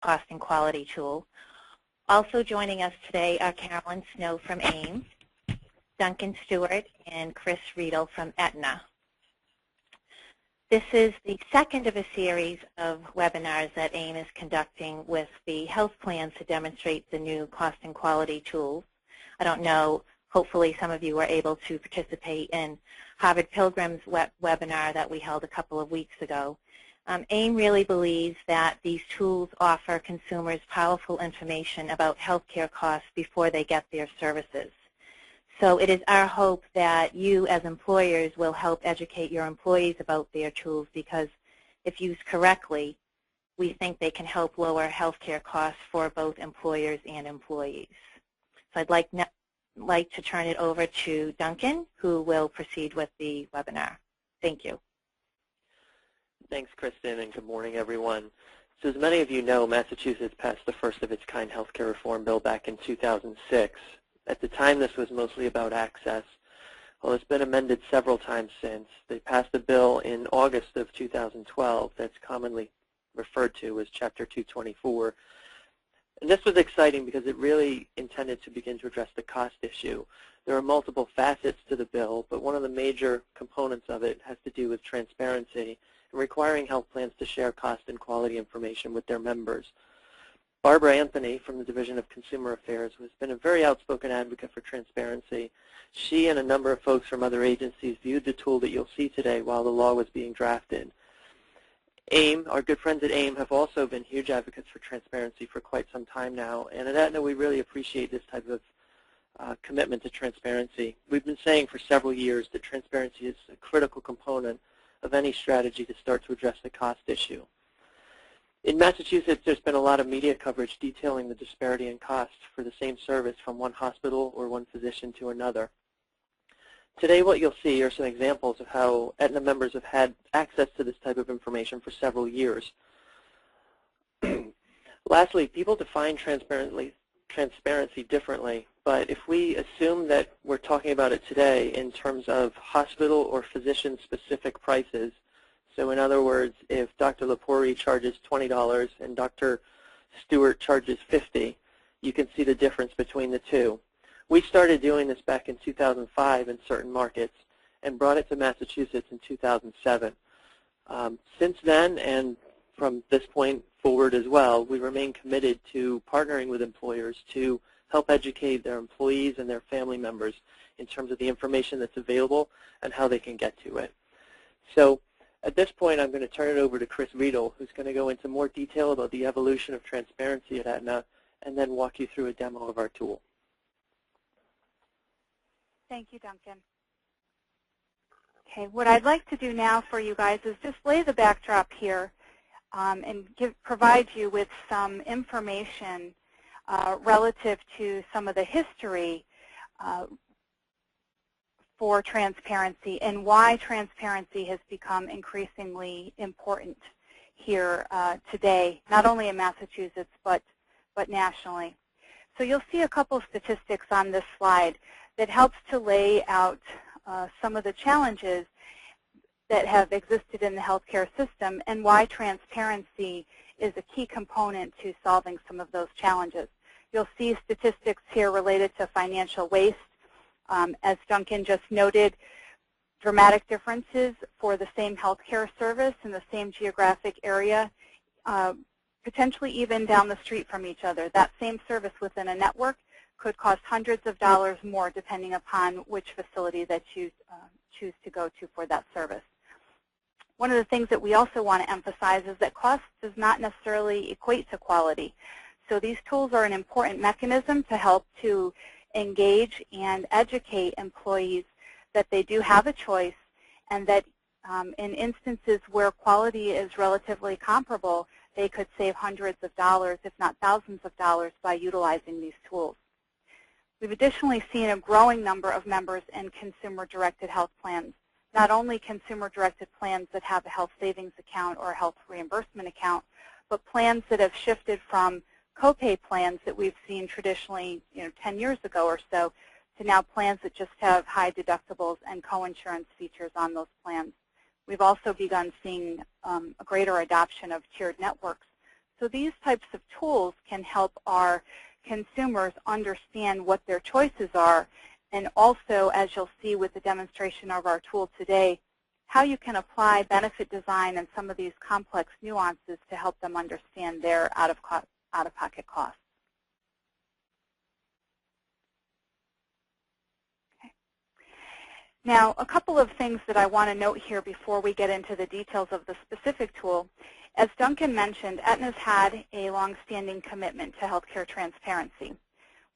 cost and quality tool. Also joining us today are Carolyn Snow from AIM, Duncan Stewart, and Chris Riedel from Aetna. This is the second of a series of webinars that AIM is conducting with the health plans to demonstrate the new cost and quality tools. I don't know, hopefully some of you were able to participate in Harvard Pilgrim's webinar that we held a couple of weeks ago. AIM really believes that these tools offer consumers powerful information about healthcare costs before they get their services. So it is our hope that you as employers will help educate your employees about their tools, because if used correctly, we think they can help lower healthcare costs for both employers and employees. So I'd like to turn it over to Duncan, who will proceed with the webinar. Thank you. Thanks, Kristen, and good morning, everyone. So as many of you know, Massachusetts passed the first of its kind healthcare reform bill back in 2006. At the time, this was mostly about access. Well, it's been amended several times since. They passed a bill in August of 2012 that's commonly referred to as Chapter 224. And this was exciting because it really intended to begin to address the cost issue. There are multiple facets to the bill, but one of the major components of it has to do with transparency and requiring health plans to share cost and quality information with their members. Barbara Anthony from the Division of Consumer Affairs has been a very outspoken advocate for transparency. She and a number of folks from other agencies viewed the tool that you'll see today while the law was being drafted. AIM, our good friends at AIM, have also been huge advocates for transparency for quite some time now, and at Aetna we really appreciate this type of commitment to transparency. We've been saying for several years that transparency is a critical component of any strategy to start to address the cost issue. In Massachusetts, there's been a lot of media coverage detailing the disparity in costs for the same service from one hospital or one physician to another. Today, what you'll see are some examples of how Aetna members have had access to this type of information for several years. Lastly, people define transparency differently, but if we assume that we're talking about it today in terms of hospital or physician-specific prices, so in other words, if Dr. Lepori charges $20 and Dr. Stewart charges $50, you can see the difference between the two. We started doing this back in 2005 in certain markets and brought it to Massachusetts in 2007. Since then, and from this point forward as well, we remain committed to partnering with employers to help educate their employees and their family members in terms of the information that's available and how they can get to it. So at this point, I'm going to turn it over to Chris Riedel, who's going to go into more detail about the evolution of transparency at Aetna and then walk you through a demo of our tool. Thank you, Duncan. Okay, what I'd like to do now for you guys is just lay the backdrop here and provide you with some information relative to some of the history for transparency and why transparency has become increasingly important here today, not only in Massachusetts but nationally. So you'll see a couple statistics on this slide that helps to lay out some of the challenges that have existed in the healthcare system and why transparency is a key component to solving some of those challenges. You'll see statistics here related to financial waste. As Duncan just noted, dramatic differences for the same healthcare service in the same geographic area, potentially even down the street from each other. That same service within a network could cost hundreds of dollars more depending upon which facility that you choose to go to for that service. One of the things that we also want to emphasize is that cost does not necessarily equate to quality. So these tools are an important mechanism to help to engage and educate employees that they do have a choice and that in instances where quality is relatively comparable, they could save hundreds of dollars, if not thousands of dollars, by utilizing these tools. We've additionally seen a growing number of members in consumer-directed health plans, not only consumer-directed plans that have a health savings account or a health reimbursement account, but plans that have shifted from copay plans that we've seen traditionally 10 years ago or so to now plans that just have high deductibles and coinsurance features on those plans. We've also begun seeing a greater adoption of tiered networks So these types of tools can help our consumers understand what their choices are, and also, as you'll see with the demonstration of our tool today, how you can apply benefit design and some of these complex nuances to help them understand their out-of-pocket costs. Okay. Now, a couple of things that I want to note here before we get into the details of the specific tool. As Duncan mentioned, Aetna's had a long-standing commitment to healthcare transparency.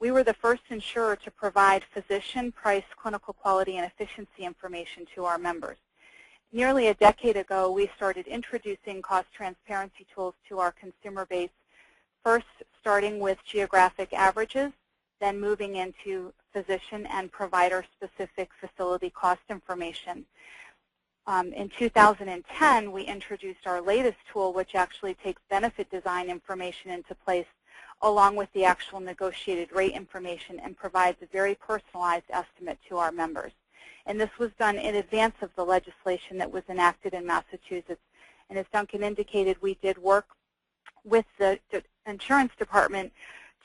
We were the first insurer to provide physician, price, clinical quality, and efficiency information to our members. Nearly a decade ago, we started introducing cost transparency tools to our consumer base, first starting with geographic averages, then moving into physician and provider-specific facility cost information. In 2010, we introduced our latest tool, which actually takes benefit design information into place along with the actual negotiated rate information and provides a very personalized estimate to our members. And this was done in advance of the legislation that was enacted in Massachusetts. And as Duncan indicated, we did work with the insurance department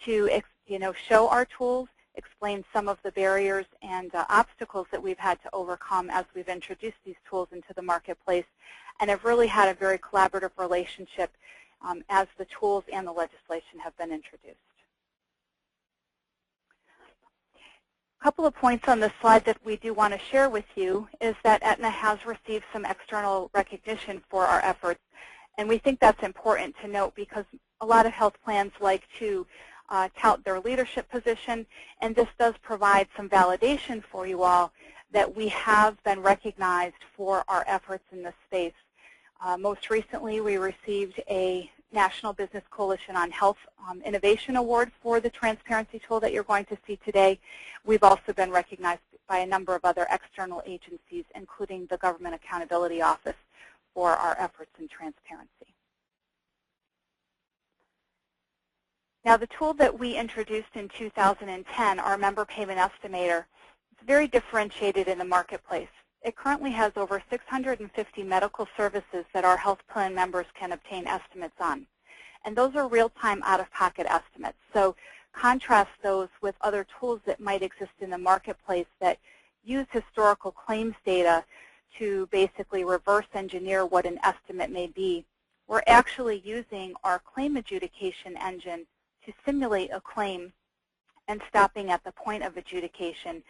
to show our tools, explain some of the barriers and obstacles that we've had to overcome as we've introduced these tools into the marketplace, and have really had a very collaborative relationship as the tools and the legislation have been introduced. A couple of points on this slide that we do want to share with you is that Aetna has received some external recognition for our efforts, and we think that's important to note because a lot of health plans like to tout their leadership position, and this does provide some validation for you all that we have been recognized for our efforts in this space. Most recently, we received a National Business Coalition on Health Innovation Award for the transparency tool that you're going to see today. We've also been recognized by a number of other external agencies, including the Government Accountability Office, for our efforts in transparency. Now, the tool that we introduced in 2010, our Member Payment Estimator, is very differentiated in the marketplace. It currently has over 650 medical services that our health plan members can obtain estimates on. And those are real-time out-of-pocket estimates. So contrast those with other tools that might exist in the marketplace that use historical claims data to basically reverse engineer what an estimate may be. We're actually using our claim adjudication engine to simulate a claim and stopping at the point of adjudication.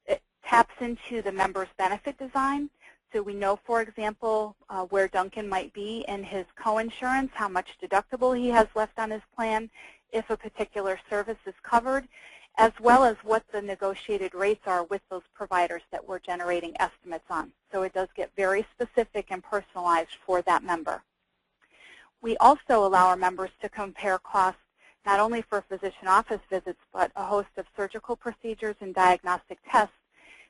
It taps into the member's benefit design. So we know, for example, where Duncan might be in his coinsurance, how much deductible he has left on his plan, if a particular service is covered, as well as what the negotiated rates are with those providers that we're generating estimates on. So it does get very specific and personalized for that member. We also allow our members to compare costs not only for physician office visits, but a host of surgical procedures and diagnostic tests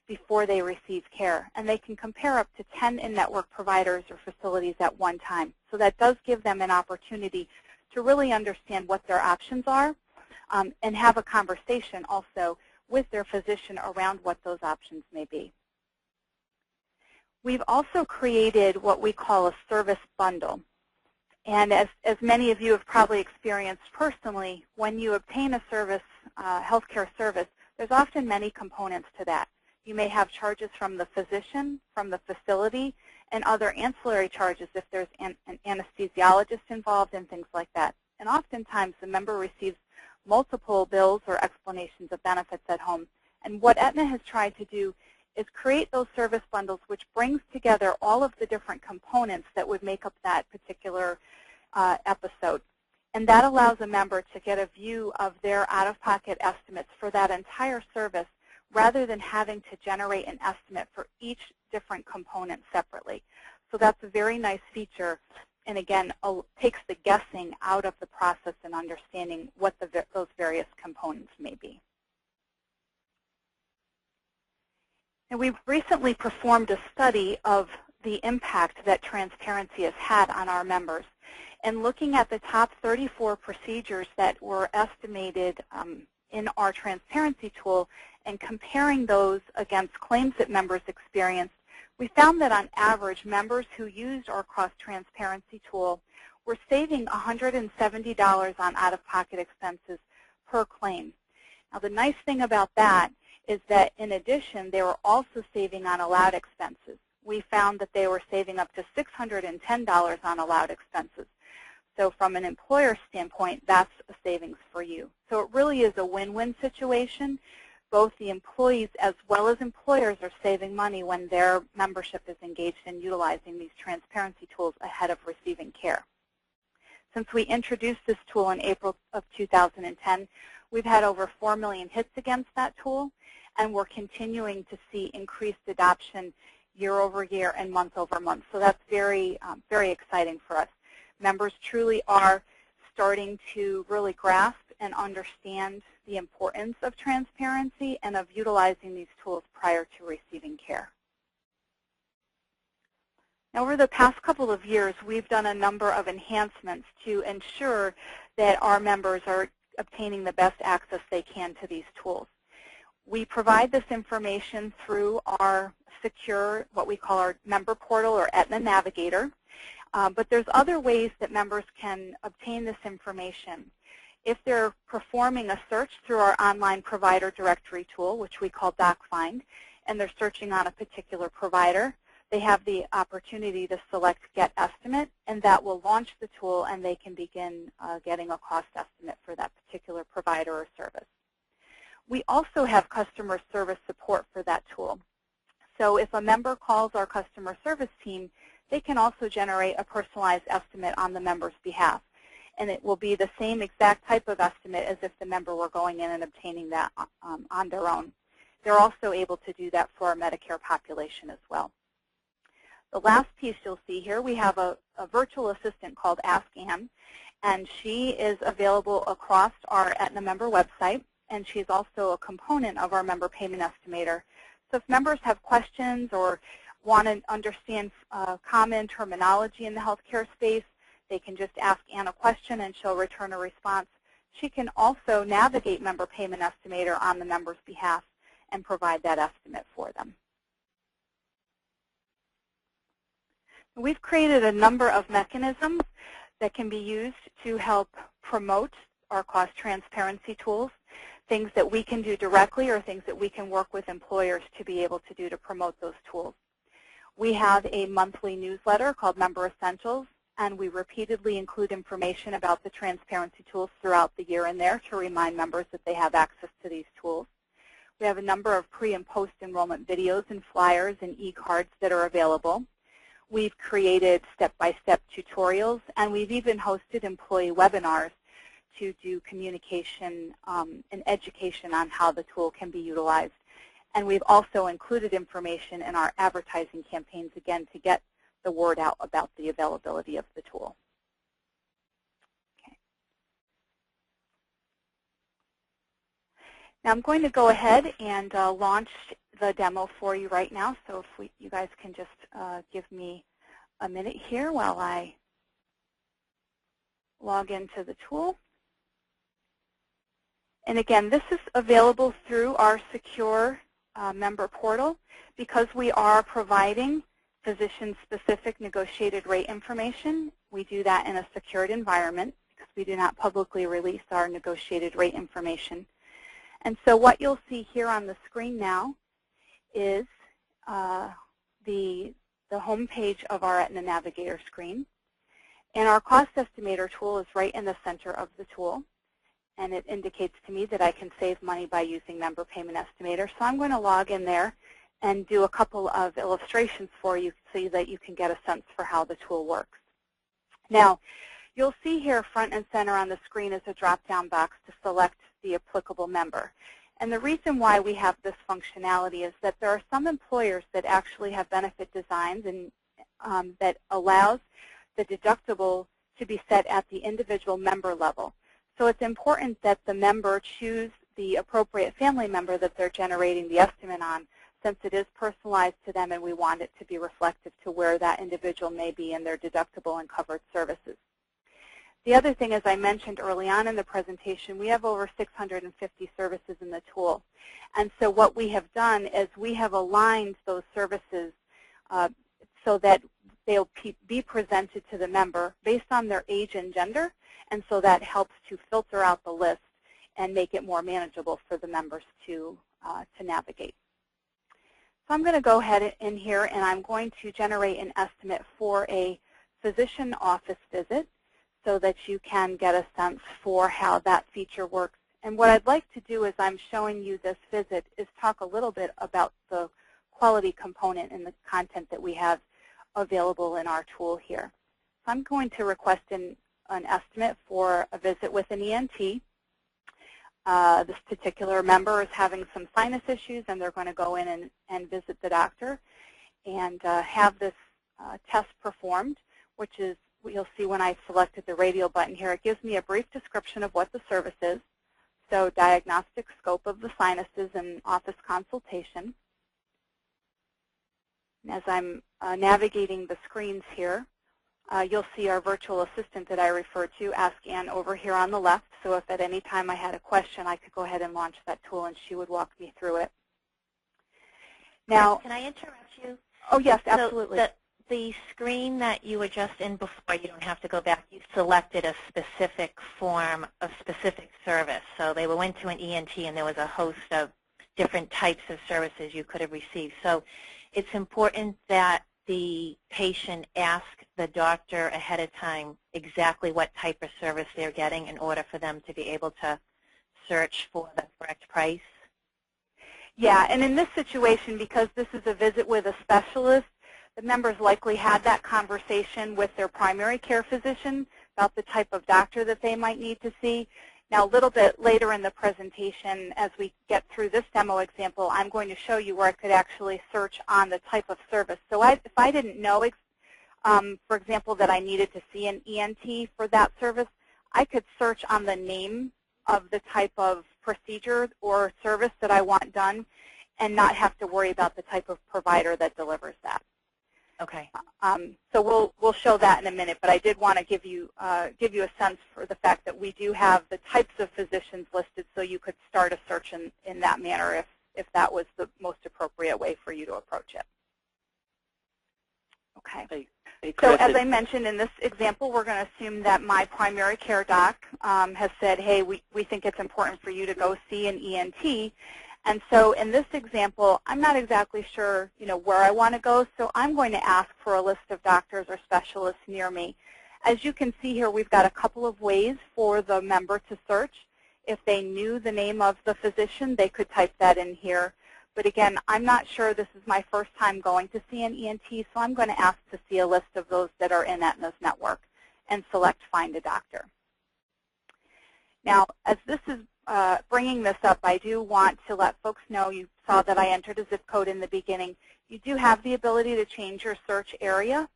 before they receive care. And they can compare up to 10 in-network providers or facilities at one time. So that does give them an opportunity to really understand what their options are and have a conversation also with their physician around what those options may be. We've also created what we call a service bundle. And as many of you have probably experienced personally, when you obtain a service, healthcare service, there's often many components to that. You may have charges from the physician, from the facility, and other ancillary charges if there's an anesthesiologist involved and things like that. And oftentimes the member receives multiple bills or explanations of benefits at home. And what Aetna has tried to do is create those service bundles which brings together all of the different components that would make up that particular episode. And that allows a member to get a view of their out-of-pocket estimates for that entire service rather than having to generate an estimate for each different component separately. So that's a very nice feature, and again, takes the guessing out of the process and understanding what those various components may be. And we've recently performed a study of the impact that transparency has had on our members. And looking at the top 34 procedures that were estimated in our transparency tool and comparing those against claims that members experienced, we found that on average, members who used our cost transparency tool we're saving $170 on out-of-pocket expenses per claim. Now, the nice thing about that is that, in addition, they were also saving on allowed expenses. We found that they were saving up to $610 on allowed expenses. So from an employer standpoint, that's a savings for you. So it really is a win-win situation. Both the employees as well as employers are saving money when their membership is engaged in utilizing these transparency tools ahead of receiving care. Since we introduced this tool in April of 2010, we've had over 4 million hits against that tool, and we're continuing to see increased adoption year over year and month over month. So that's very, very exciting for us. Members truly are starting to really grasp and understand the importance of transparency and of utilizing these tools prior to receiving care. Now, over the past couple of years, we've done a number of enhancements to ensure that our members are obtaining the best access they can to these tools. We provide this information through our secure, what we call our member portal or Aetna Navigator, but there's other ways that members can obtain this information. If they're performing a search through our online provider directory tool, which we call DocFind, and they're searching on a particular provider, they have the opportunity to select Get Estimate, and that will launch the tool, and they can begin getting a cost estimate for that particular provider or service. We also have customer service support for that tool. So if a member calls our customer service team, they can also generate a personalized estimate on the member's behalf. And it will be the same exact type of estimate as if the member were going in and obtaining that on their own. They're also able to do that for our Medicare population as well. The last piece you'll see here, we have a virtual assistant called Ask Ann, and she is available across our Aetna member website, and she's also a component of our member payment estimator. So if members have questions or want to understand common terminology in the healthcare space, they can just ask Ann a question and she'll return a response. She can also navigate member payment estimator on the member's behalf and provide that estimate for them. We've created a number of mechanisms that can be used to help promote our cost transparency tools, things that we can do directly or things that we can work with employers to be able to do to promote those tools. We have a monthly newsletter called Member Essentials, and we repeatedly include information about the transparency tools throughout the year in there to remind members that they have access to these tools. We have a number of pre- and post-enrollment videos and flyers and e-cards that are available. We've created step-by-step tutorials, and we've even hosted employee webinars to do communication and education on how the tool can be utilized. And we've also included information in our advertising campaigns, again, to get the word out about the availability of the tool. Okay. Now I'm going to go ahead and launch the demo for you right now. So if you guys can just give me a minute here while I log into the tool. And again, this is available through our secure member portal. Because we are providing physician-specific negotiated rate information, we do that in a secured environment because we do not publicly release our negotiated rate information. And so what you'll see here on the screen now is the home page of our Aetna Navigator screen. And our cost estimator tool is right in the center of the tool. And it indicates to me that I can save money by using member payment estimator. So I'm going to log in there and do a couple of illustrations for you so that you can get a sense for how the tool works. Now, you'll see here front and center on the screen is a drop-down box to select the applicable member. And the reason why we have this functionality is that there are some employers that actually have benefit designs and that allows the deductible to be set at the individual member level. So it's important that the member choose the appropriate family member that they're generating the estimate on, since it is personalized to them and we want it to be reflective to where that individual may be in their deductible and covered services. The other thing, as I mentioned early on in the presentation, we have over 650 services in the tool. And so what we have done is we have aligned those services so that they'll be presented to the member based on their age and gender, and so that helps to filter out the list and make it more manageable for the members to navigate. So I'm going to go ahead in here and I'm going to generate an estimate for a physician office visit so that you can get a sense for how that feature works. And what I'd like to do as I'm showing you this visit is talk a little bit about the quality component and the content that we have available in our tool here. So I'm going to request an estimate for a visit with an ENT. This particular member is having some sinus issues, and they're going to go in and visit the doctor and have this test performed, which is what you'll see when I selected the radio button here. It gives me a brief description of what the service is, so diagnostic scope of the sinuses and office consultation. And as I'm navigating the screens here, you'll see our virtual assistant that I referred to, Ask Ann, over here on the left. So if at any time I had a question, I could go ahead and launch that tool and she would walk me through it. Now, can I interrupt you? Oh, yes, absolutely. So the screen that you were just in before, you don't have to go back. You selected a specific form of specific service. So they went to an ENT and there was a host of different types of services you could have received. So it's important that the patient ask the doctor ahead of time exactly what type of service they're getting in order for them to be able to search for the correct price? Yeah, and in this situation, because this is a visit with a specialist, the members likely had that conversation with their primary care physician about the type of doctor that they might need to see. Now, a little bit later in the presentation, as we get through this demo example, I'm going to show you where I could actually search on the type of service. So if I didn't know, for example, that I needed to see an ENT for that service, I could search on the name of the type of procedure or service that I want done and not have to worry about the type of provider that delivers that. Okay. So we'll show that in a minute, but I did want to give you a sense for the fact that we do have the types of physicians listed, so you could start a search in that manner if that was the most appropriate way for you to approach it. Okay. So as I mentioned in this example, we're going to assume that my primary care doc has said, hey, we think it's important for you to go see an ENT. And so in this example, I'm not exactly sure, where I want to go, so I'm going to ask for a list of doctors or specialists near me. As you can see here, we've got a couple of ways for the member to search. If they knew the name of the physician, they could type that in here. But again, I'm not sure. This is my first time going to see an ENT, so I'm going to ask to see a list of those that are in Aetna's network and select Find a Doctor. Now, as this is bringing this up, I do want to let folks know, you saw that I entered a zip code in the beginning. You do have the ability to change your search area.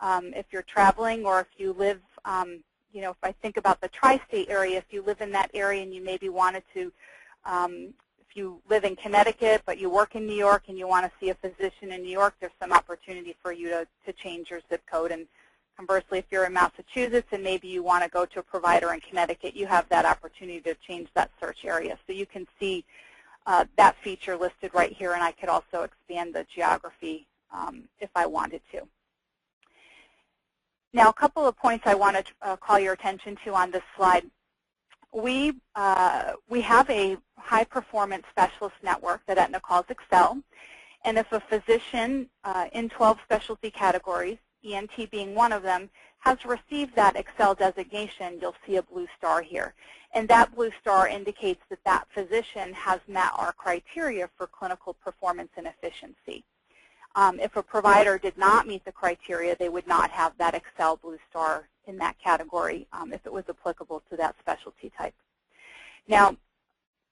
If you're traveling or if you live, if I think about the tri-state area, if you live in that area and you maybe wanted to, if you live in Connecticut but you work in New York and you want to see a physician in New York, there's some opportunity for you to change your zip code. And conversely, if you're in Massachusetts and maybe you want to go to a provider in Connecticut, you have that opportunity to change that search area. So you can see that feature listed right here, and I could also expand the geography if I wanted to. Now, a couple of points I want to call your attention to on this slide. We have a high-performance specialist network that Aetna calls Excel, and if a physician in 12 specialty categories, ENT being one of them, has received that Excel designation, you'll see a blue star here. And that blue star indicates that that physician has met our criteria for clinical performance and efficiency. If a provider did not meet the criteria, they would not have that Excel blue star in that category if it was applicable to that specialty type. Now,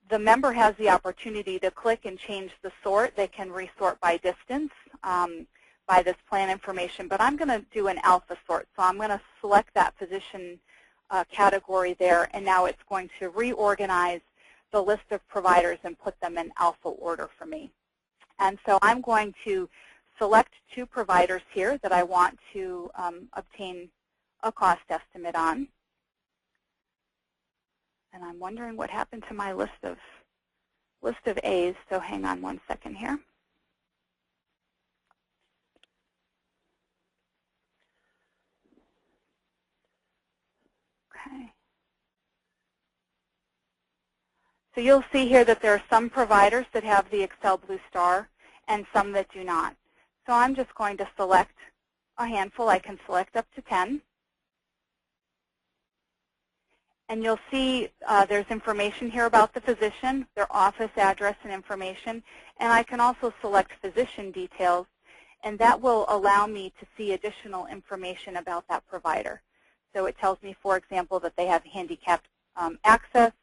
the member has the opportunity to click and change the sort. They can resort by distance by this plan information, but I'm going to do an alpha sort. So I'm going to select that physician category there, and now it's going to reorganize the list of providers and put them in alpha order for me. And so I'm going to select 2 providers here that I want to obtain a cost estimate on. And I'm wondering what happened to my list of A's, so hang on one second here. So you'll see here that there are some providers that have the Excel Blue Star and some that do not. So I'm just going to select a handful. I can select up to 10. And you'll see there's information here about the physician, their office address and information. And I can also select physician details. And that will allow me to see additional information about that provider. So it tells me, for example, that they have handicapped access.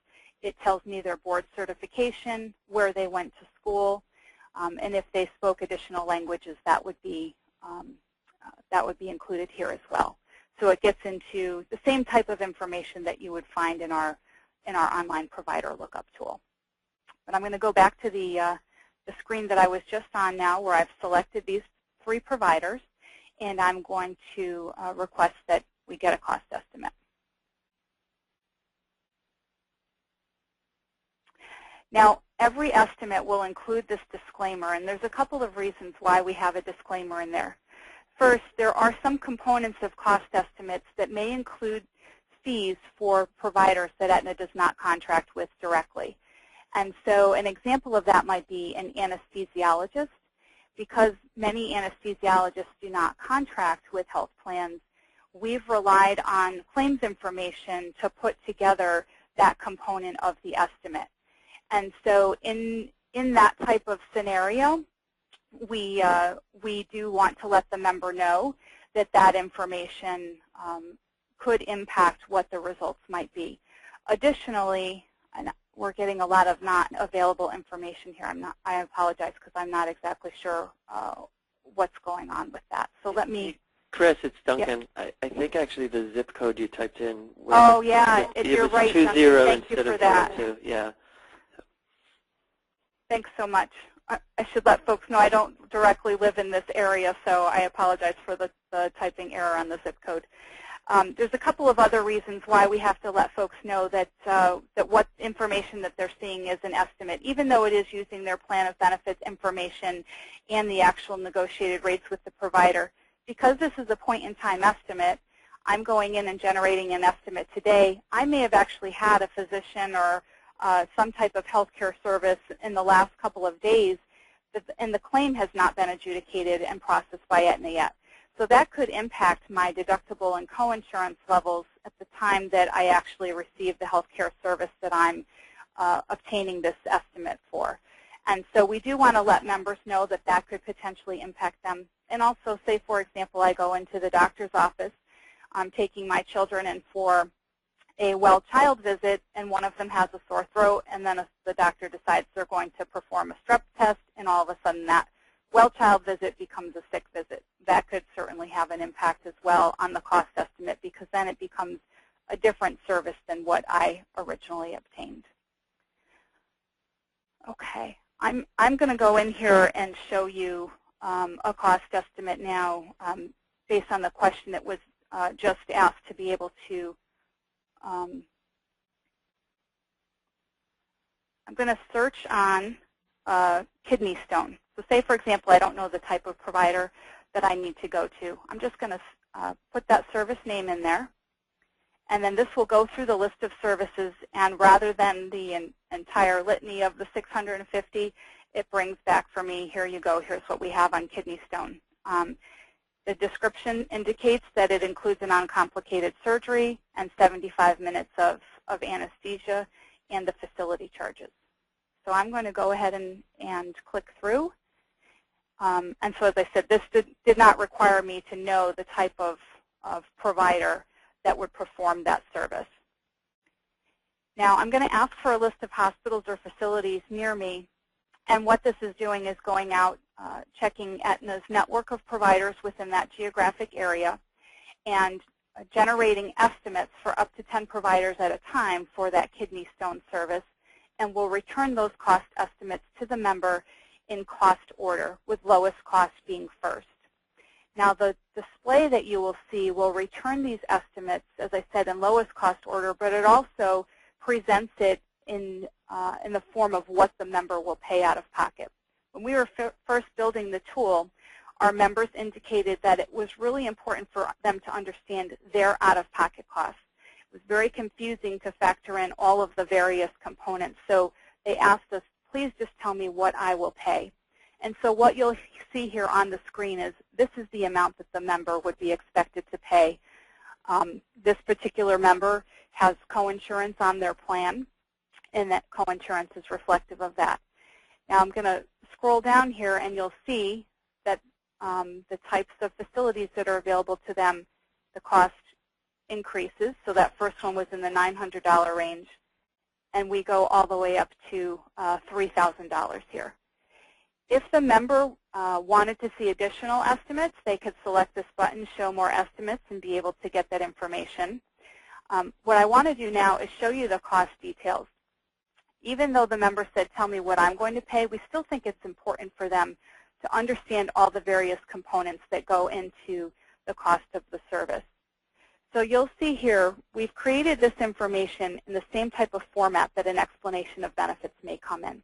It tells me their board certification, where they went to school, and if they spoke additional languages, that would be included here as well. So it gets into the same type of information that you would find in our online provider lookup tool. But I'm going to go back to the screen that I was just on now, where I've selected these 3 providers, and I'm going to request that we get a cost estimate. Now, every estimate will include this disclaimer, and there's a couple of reasons why we have a disclaimer in there. First, there are some components of cost estimates that may include fees for providers that Aetna does not contract with directly. And so an example of that might be an anesthesiologist. Because many anesthesiologists do not contract with health plans, we've relied on claims information to put together that component of the estimate. And so in that type of scenario, we do want to let the member know that that information could impact what the results might be. Additionally, and we're getting a lot of not available information here. I apologize because I'm not exactly sure what's going on with that. So let me. Chris, it's Duncan. Yep. I think actually the zip code you typed in. Oh yeah, you're right, Duncan. Thank you for that. 2 yeah. Thanks so much. I should let folks know I don't directly live in this area, so I apologize for the typing error on the zip code. There's a couple of other reasons why we have to let folks know that what information that they're seeing is an estimate, even though it is using their plan of benefits information and the actual negotiated rates with the provider. Because this is a point-in-time estimate, I'm going in and generating an estimate today. I may have actually had a physician or some type of healthcare service in the last couple of days, and the claim has not been adjudicated and processed by Aetna yet. So that could impact my deductible and coinsurance levels at the time that I actually receive the healthcare service that I'm obtaining this estimate for. And so we do want to let members know that that could potentially impact them. And also say, for example, I go into the doctor's office, I'm taking my children in for a well child visit, and one of them has a sore throat, and then the doctor decides they're going to perform a strep test, and all of a sudden that well child visit becomes a sick visit. That could certainly have an impact as well on the cost estimate, because then it becomes a different service than what I originally obtained. Okay, I'm going to go in here and show you a cost estimate now based on the question that was just asked to be able to. I'm going to search on kidney stone. So say, for example, I don't know the type of provider that I need to go to. I'm just going to put that service name in there. And then this will go through the list of services. And rather than the entire litany of the 650, it brings back for me, here you go, here's what we have on kidney stone. The description indicates that it includes an uncomplicated surgery and 75 minutes of anesthesia and the facility charges. So I'm going to go ahead and click through. And so as I said, this did not require me to know the type of provider that would perform that service. Now I'm going to ask for a list of hospitals or facilities near me. And what this is doing is going out, checking Aetna's network of providers within that geographic area and generating estimates for up to 10 providers at a time for that kidney stone service, and will return those cost estimates to the member in cost order, with lowest cost being first. Now the display that you will see will return these estimates, as I said, in lowest cost order, but it also presents it in the form of what the member will pay out of pocket. When we were first building the tool, our members indicated that it was really important for them to understand their out-of-pocket costs. It was very confusing to factor in all of the various components. So they asked us, please just tell me what I will pay. And so what you'll see here on the screen is this is the amount that the member would be expected to pay. This particular member has coinsurance on their plan, and that coinsurance is reflective of that. Now I'm going to scroll down here, and you'll see that the types of facilities that are available to them, the cost increases. So that first one was in the $900 range, and we go all the way up to $3,000 here. If the member wanted to see additional estimates, they could select this button, Show More Estimates, and be able to get that information. What I want to do now is show you the cost details. Even though the member said, tell me what I'm going to pay, we still think it's important for them to understand all the various components that go into the cost of the service. So you'll see here, we've created this information in the same type of format that an explanation of benefits may come in.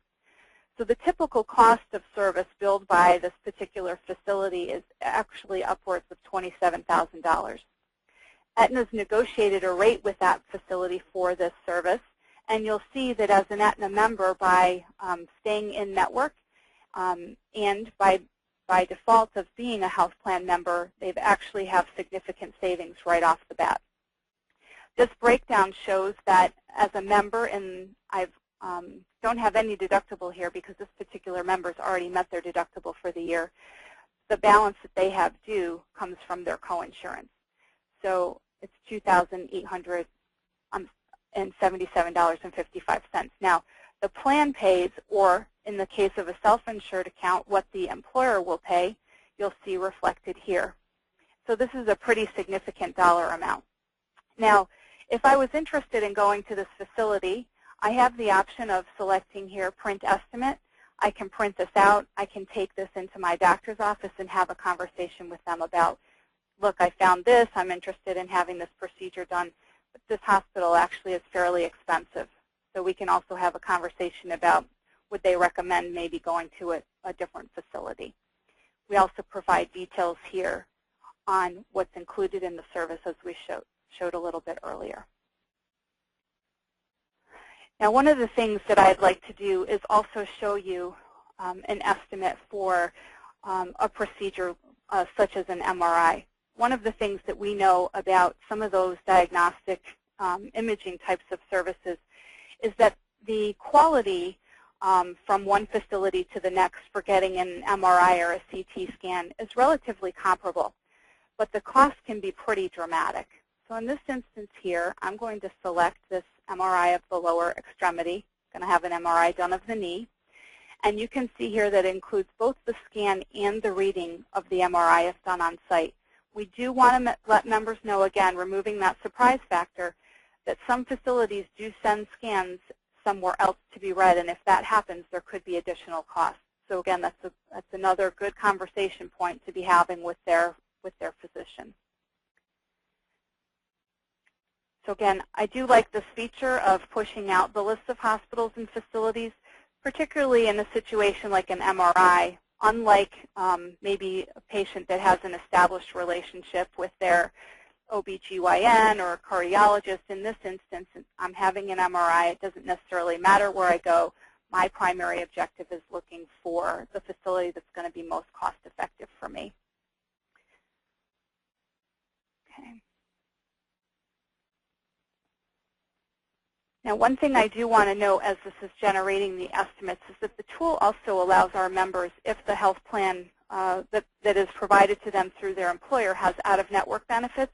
So the typical cost of service billed by this particular facility is actually upwards of $27,000. Aetna's negotiated a rate with that facility for this service, and you'll see that as an Aetna member, by staying in network and by default of being a health plan member, they've actually have significant savings right off the bat. This breakdown shows that as a member, and I don't have any deductible here because this particular member's already met their deductible for the year, the balance that they have due comes from their coinsurance. So it's $2,877.55. Now, the plan pays, or in the case of a self-insured account, what the employer will pay, you'll see reflected here. So this is a pretty significant dollar amount. Now, if I was interested in going to this facility, I have the option of selecting here Print Estimate. I can print this out. I can take this into my doctor's office and have a conversation with them about, look, I found this. I'm interested in having this procedure done. But this hospital actually is fairly expensive. So we can also have a conversation about, would they recommend maybe going to a different facility. We also provide details here on what's included in the service, as we showed a little bit earlier. Now, one of the things that I'd like to do is also show you an estimate for a procedure such as an MRI. One of the things that we know about some of those diagnostic imaging types of services is that the quality from one facility to the next for getting an MRI or a CT scan is relatively comparable, but the cost can be pretty dramatic. So in this instance here, I'm going to select this MRI of the lower extremity. I'm going to have an MRI done of the knee. And you can see here that it includes both the scan and the reading of the MRI if done on site. We do want to let members know, again, removing that surprise factor, that some facilities do send scans somewhere else to be read, and if that happens, there could be additional costs. So again, that's another good conversation point to be having with their physician. So again, I do like this feature of pushing out the list of hospitals and facilities, particularly in a situation like an MRI. Unlike maybe a patient that has an established relationship with their OBGYN or cardiologist, in this instance, I'm having an MRI. It doesn't necessarily matter where I go. My primary objective is looking for the facility that's going to be most cost effective for me. Okay. Now, one thing I do want to note as this is generating the estimates is that the tool also allows our members, if the health plan that is provided to them through their employer has out-of-network benefits,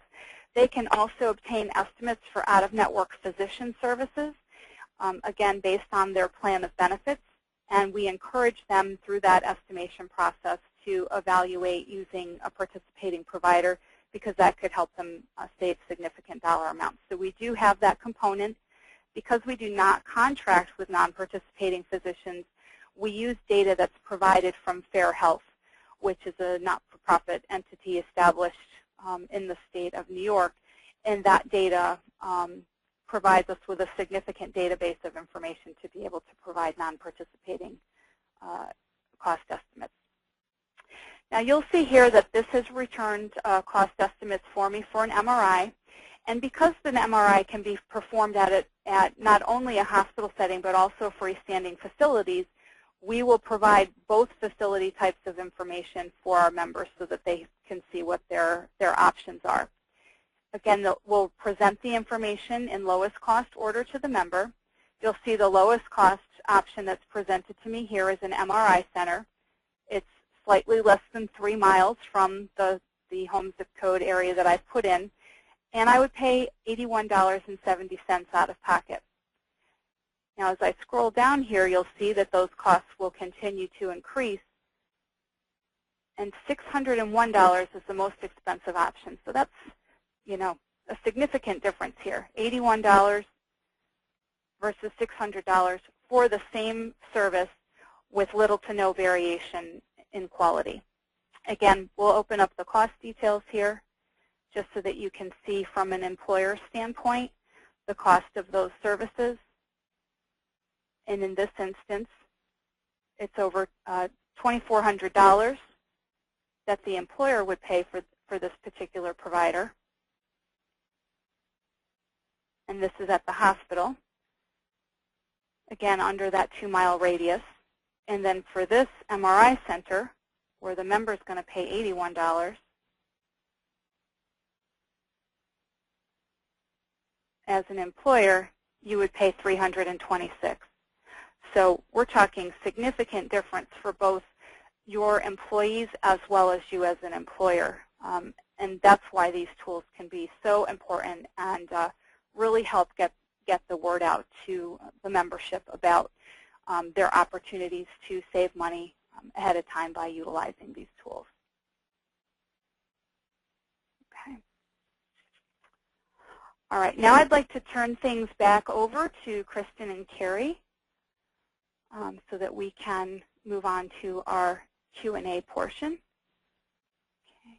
they can also obtain estimates for out-of-network physician services, again, based on their plan of benefits. And we encourage them through that estimation process to evaluate using a participating provider, because that could help them save significant dollar amounts. So we do have that component. Because we do not contract with non-participating physicians, we use data that's provided from Fair Health, which is a not-for-profit entity established in the state of New York. And that data provides us with a significant database of information to be able to provide non-participating cost estimates. Now, you'll see here that this has returned cost estimates for me for an MRI. And because the MRI can be performed at not only a hospital setting but also freestanding facilities, we will provide both facility types of information for our members so that they can see what their options are. Again, we'll present the information in lowest cost order to the member. You'll see the lowest cost option that's presented to me here is an MRI center. It's slightly less than 3 miles from the home zip code area that I've put in, and I would pay $81.70 out of pocket. Now, as I scroll down here, you'll see that those costs will continue to increase, and $601 is the most expensive option. So that's, you know, a significant difference here, $81 versus $600 for the same service with little to no variation in quality. Again, we'll open up the cost details here just so that you can see from an employer standpoint the cost of those services. And in this instance, it's over $2,400 that the employer would pay for this particular provider. And this is at the hospital, again, under that 2-mile radius. And then for this MRI center, where the member is going to pay $81, as an employer, you would pay $326. So we're talking significant difference for both your employees as well as you as an employer. And that's why these tools can be so important and really help get the word out to the membership about their opportunities to save money ahead of time by utilizing these tools. Okay. All right, now I'd like to turn things back over to Kristen and Carrie so that we can move on to our Q&A portion. Okay.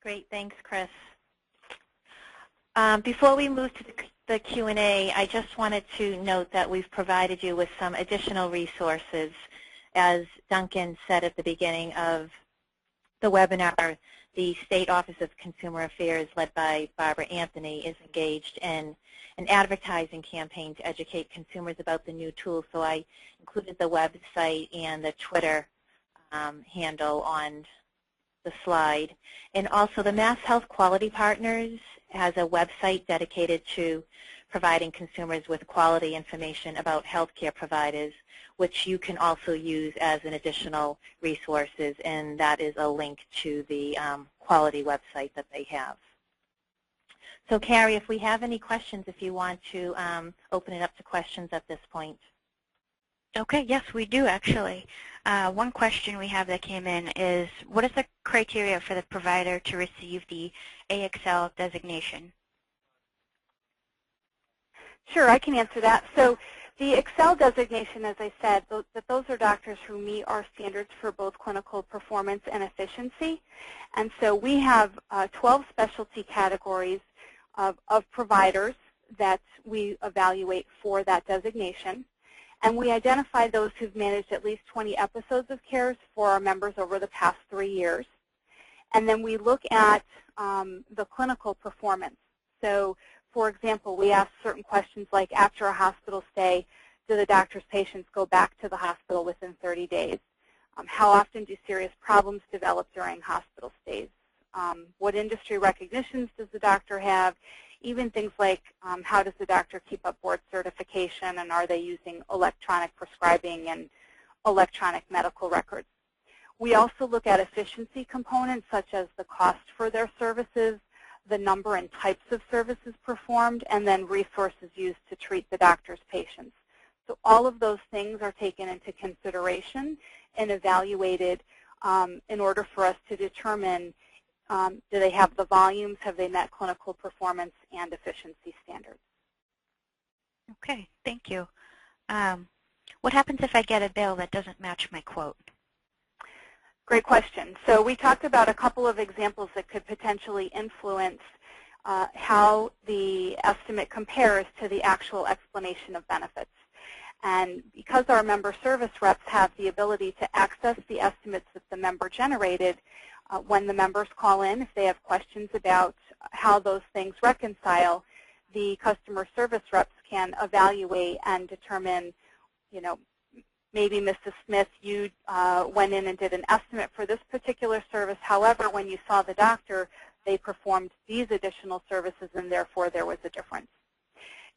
Great, thanks, Chris. Before we move to the Q&A, I just wanted to note that we've provided you with some additional resources. As Duncan said at the beginning of the webinar, the State Office of Consumer Affairs, led by Barbara Anthony, is engaged in an advertising campaign to educate consumers about the new tools. So I included the website and the Twitter handle on the slide. And also the Mass Health Quality Partners has a website dedicated to providing consumers with quality information about healthcare providers, which you can also use as an additional resources, and that is a link to the quality website that they have. So Carrie, if we have any questions, if you want to open it up to questions at this point. Okay, yes, we do actually. One question we have that came in is, what is the criteria for the provider to receive the AXL designation? Sure, I can answer that. So the Excel designation, as I said, those are doctors who meet our standards for both clinical performance and efficiency. And so we have 12 specialty categories of providers that we evaluate for that designation. And we identify those who've managed at least 20 episodes of cares for our members over the past 3 years. And then we look at the clinical performance. So, for example, we ask certain questions like, after a hospital stay, do the doctor's patients go back to the hospital within 30 days? How often do serious problems develop during hospital stays? What industry recognitions does the doctor have? Even things like, how does the doctor keep up board certification, and are they using electronic prescribing and electronic medical records? We also look at efficiency components such as the cost for their services, the number and types of services performed, and then resources used to treat the doctor's patients. So all of those things are taken into consideration and evaluated in order for us to determine, do they have the volumes, have they met clinical performance and efficiency standards. Okay, thank you. What happens if I get a bill that doesn't match my quote? Great question. So we talked about a couple of examples that could potentially influence how the estimate compares to the actual explanation of benefits. And because our member service reps have the ability to access the estimates that the member generated, when the members call in, if they have questions about how those things reconcile, the customer service reps can evaluate and determine, maybe Mrs. Smith, you went in and did an estimate for this particular service. However, when you saw the doctor, they performed these additional services, and therefore there was a difference.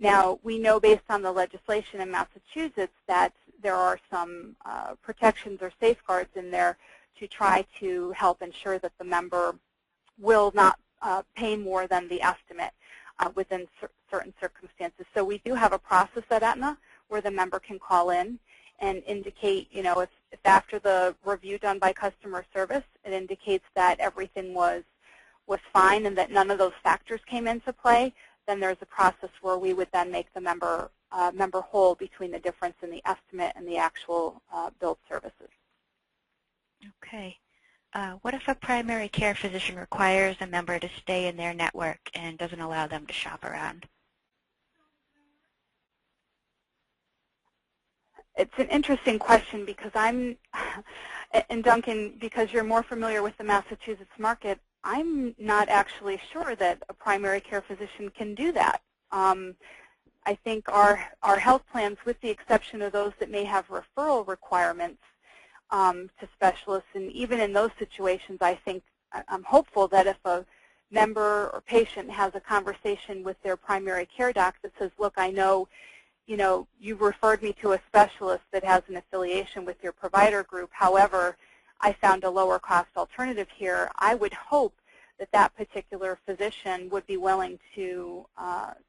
Now, we know based on the legislation in Massachusetts that there are some protections or safeguards in there to try to help ensure that the member will not pay more than the estimate within certain circumstances. So we do have a process at Aetna where the member can call in and indicate, if after the review done by customer service, it indicates that everything was fine and that none of those factors came into play, then there's a process where we would then make the member whole between the difference in the estimate and the actual billed services. Okay. What if a primary care physician requires a member to stay in their network and doesn't allow them to shop around? It's an interesting question because and Duncan, because you're more familiar with the Massachusetts market, I'm not actually sure that a primary care physician can do that. I think our health plans, with the exception of those that may have referral requirements to specialists, and even in those situations, I'm hopeful that if a member or patient has a conversation with their primary care doc that says, look, I know, you referred me to a specialist that has an affiliation with your provider group. However, I found a lower cost alternative here. I would hope that that particular physician would be willing to,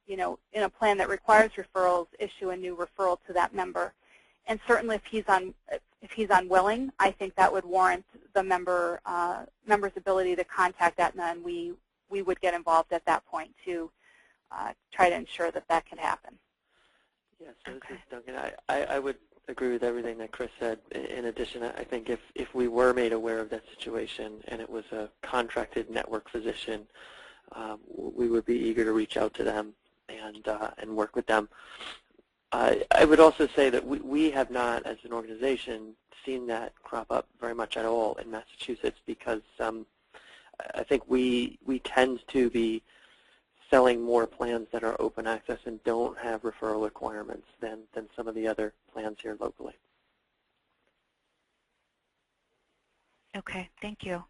in a plan that requires referrals, issue a new referral to that member. And certainly if he's unwilling, I think that would warrant the member's ability to contact Aetna, and we would get involved at that point to try to ensure that that can happen. Yes, so this is Duncan. I would agree with everything that Chris said. In addition, I think if we were made aware of that situation and it was a contracted network physician, we would be eager to reach out to them and work with them. I would also say that we have not, as an organization, seen that crop up very much at all in Massachusetts because I think we tend to be selling more plans that are open access and don't have referral requirements than some of the other plans here locally. Okay, thank you.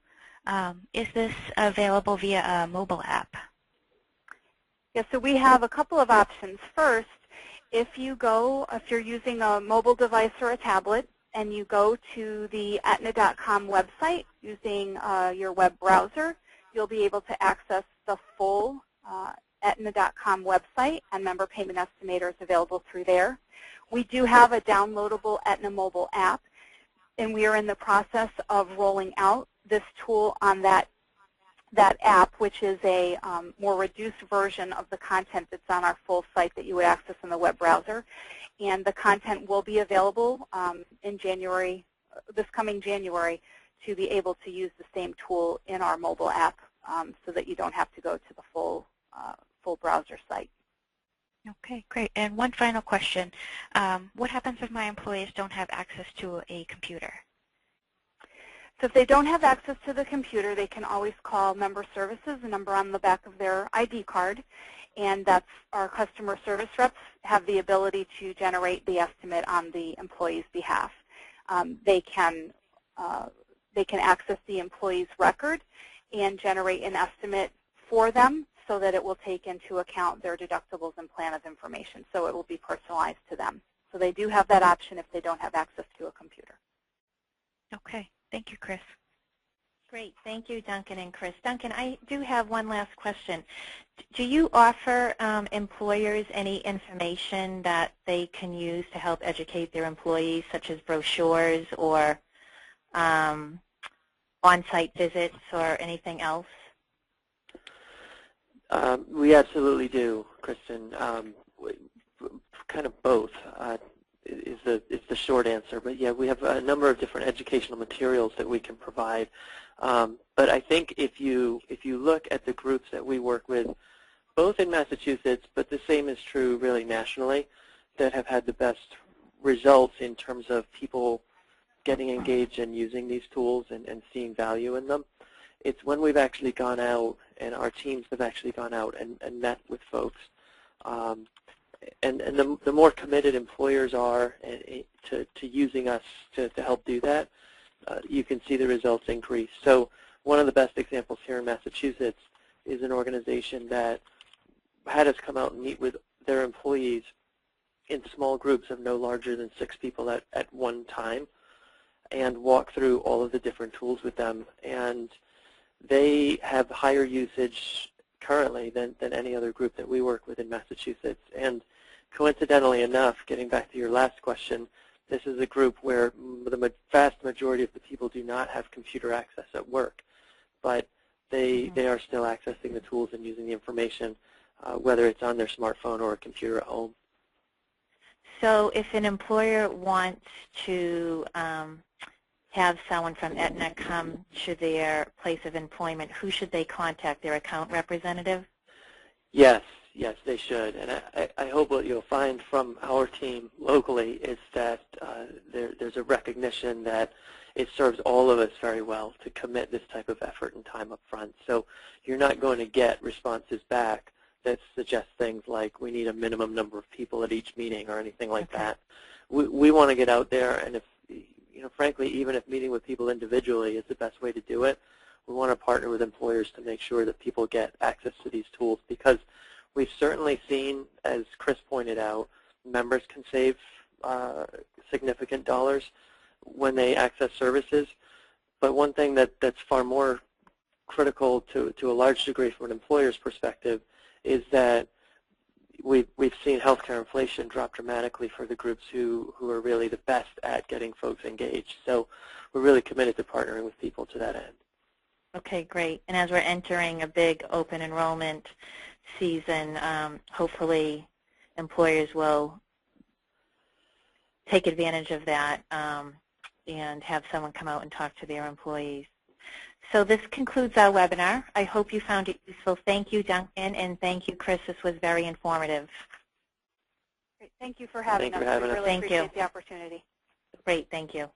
Is this available via a mobile app? Yes, so we have a couple of options. First, if you're using a mobile device or a tablet and you go to the Aetna.com website using your web browser, you'll be able to access the full Aetna.com website, and member payment estimator is available through there. We do have a downloadable Aetna mobile app, and we are in the process of rolling out this tool on that app, which is a more reduced version of the content that's on our full site that you would access in the web browser. And the content will be available in January, this coming January, to be able to use the same tool in our mobile app so that you don't have to go to the full browser site. Okay, great. And one final question. What happens if my employees don't have access to a computer? So if they don't have access to the computer, they can always call member services, the number on the back of their ID card, and that's our customer service reps have the ability to generate the estimate on the employee's behalf. They can access the employee's record and generate an estimate for them so that it will take into account their deductibles and plan of information. So it will be personalized to them. So they do have that option if they don't have access to a computer. Okay. Thank you, Chris. Great. Thank you, Duncan and Chris. Duncan, I do have one last question. Do you offer employers any information that they can use to help educate their employees, such as brochures or on-site visits or anything else? We absolutely do, Kristen. Kind of both is the short answer. But yeah, we have a number of different educational materials that we can provide. But I think if you look at the groups that we work with both in Massachusetts, but the same is true really nationally, that have had the best results in terms of people getting engaged and using these tools and seeing value in them. It's when we've actually gone out, and our teams have actually gone out and met with folks. And the more committed employers are to using us to help do that, you can see the results increase. So one of the best examples here in Massachusetts is an organization that had us come out and meet with their employees in small groups of no larger than 6 people at one time and walk through all of the different tools with them. And they have higher usage currently than any other group that we work with in Massachusetts. And coincidentally enough, getting back to your last question, this is a group where the vast majority of the people do not have computer access at work, but they are still accessing the tools and using the information, whether it's on their smartphone or a computer at home. So if an employer wants to have someone from Aetna come to their place of employment, who should they contact, their account representative? Yes, they should. And I hope what you'll find from our team locally is that there's a recognition that it serves all of us very well to commit this type of effort and time up front. So you're not going to get responses back that suggest things like we need a minimum number of people at each meeting or anything like that. We want to get out there, and if frankly, even if meeting with people individually is the best way to do it, we want to partner with employers to make sure that people get access to these tools, because we've certainly seen, as Chris pointed out, members can save significant dollars when they access services. But one thing that's far more critical to a large degree from an employer's perspective is that we've seen healthcare inflation drop dramatically for the groups who are really the best at getting folks engaged. So we're really committed to partnering with people to that end. Okay, great. And as we're entering a big open enrollment season, hopefully employers will take advantage of that and have someone come out and talk to their employees. So this concludes our webinar. I hope you found it useful. Thank you, Duncan, and thank you, Chris. This was very informative. Great. Thank you for having us. We really appreciate the opportunity. Great. Thank you.